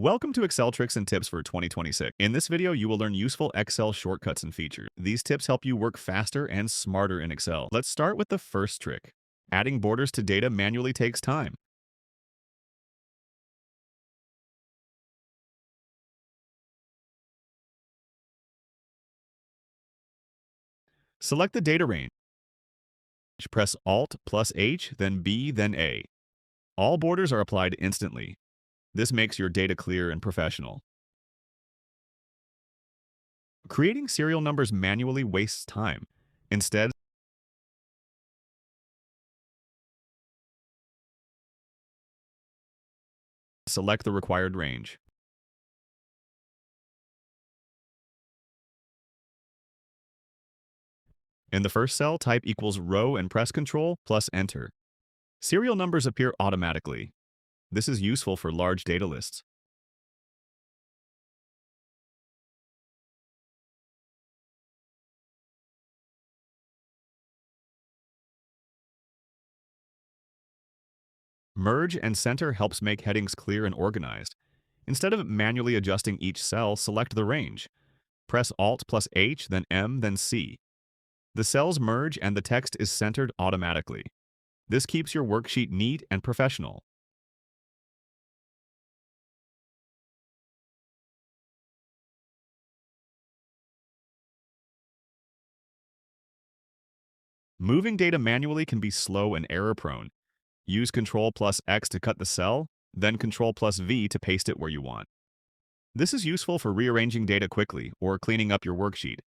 Welcome to Excel Tricks and Tips for 2026. In this video, you will learn useful Excel shortcuts and features. These tips help you work faster and smarter in Excel. Let's start with the first trick. Adding borders to data manually takes time. Select the data range. Press Alt plus H, then B, then A. All borders are applied instantly. This makes your data clear and professional. Creating serial numbers manually wastes time. Instead, select the required range. In the first cell, type equals row and press Ctrl plus Enter. Serial numbers appear automatically. This is useful for large data lists. Merge and center helps make headings clear and organized. Instead of manually adjusting each cell, select the range. Press Alt plus H, then M, then C. The cells merge and the text is centered automatically. This keeps your worksheet neat and professional. Moving data manually can be slow and error-prone. Use Ctrl plus X to cut the cell, then Ctrl plus V to paste it where you want. This is useful for rearranging data quickly or cleaning up your worksheet.